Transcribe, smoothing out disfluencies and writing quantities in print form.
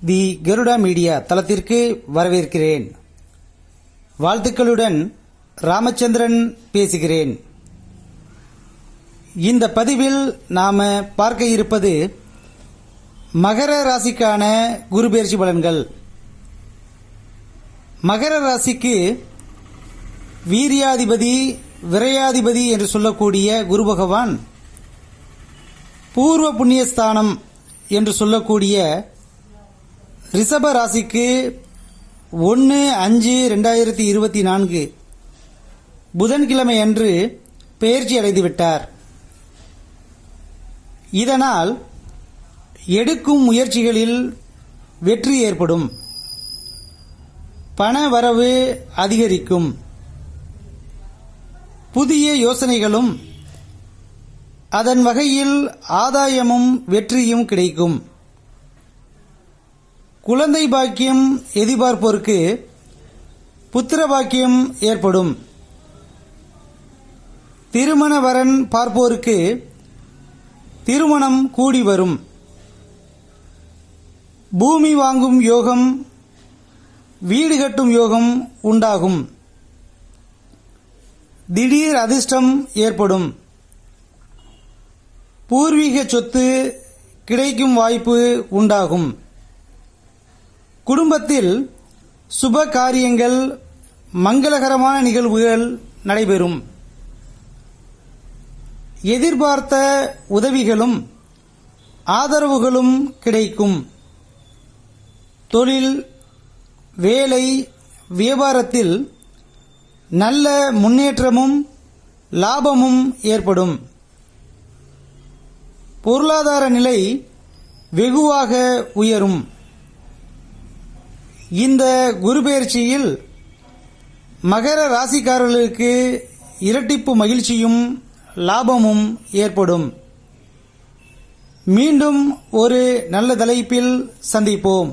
தி Garuda media தளத்திற்கு வரவேற்கிறேன். வாழ்த்துக்களுடன் ராமச்சந்திரன் பேசுகிறேன். இந்த பதிவில் நாம பார்க்க இருப்பது மகர ராசிக்கான குரு பெயர்ச்சி பலன்கள். மகர ராசிக்கு வீரியாதிபதி விரையாதிபதி என்று சொல்லக்கூடிய குரு பகவான் பூர்வ புண்ணியஸ்தானம் என்று சொல்லக்கூடிய ரிஷப ராசிக்கு 1/5/2024 புதன்கிழமை அன்று பெயர்ச்சி அடைந்துவிட்டார். இதனால் எடுக்கும் முயற்சிகளில் வெற்றி ஏற்படும், பண வரவு அதிகரிக்கும், புதிய யோசனைகளும் அதன் வகையில் ஆதாயமும் வெற்றியும் கிடைக்கும். குழந்தை பாக்கியம் எதிர்பார்ப்போருக்கு புத்திர பாக்கியம் ஏற்படும். திருமண வரன் பார்ப்போருக்கு திருமணம் கூடி வரும். பூமி வாங்கும் யோகம், வீடு கட்டும் யோகம் உண்டாகும். திடீர் அதிர்ஷ்டம் ஏற்படும். பூர்வீக சொத்து கிடைக்கும் வாய்ப்பு உண்டாகும். குடும்பத்தில் சுப காரியங்கள், மங்களகரமான நிகழ்வுகள் நடைபெறும். எதிர்பார்த்த உதவிகளும் ஆதரவுகளும் கிடைக்கும். தொழில், வேலை, வியாபாரத்தில் நல்ல முன்னேற்றமும் லாபமும் ஏற்படும். பொருளாதார நிலை வெகுவாக உயரும். இந்த குரு பெயர்ச்சியில் மகர ராசிக்காரர்களுக்கு இரட்டிப்பு மகிழ்ச்சியும் லாபமும் ஏற்படும். மீண்டும் ஒரு நல்ல தலைப்பில் சந்திப்போம்.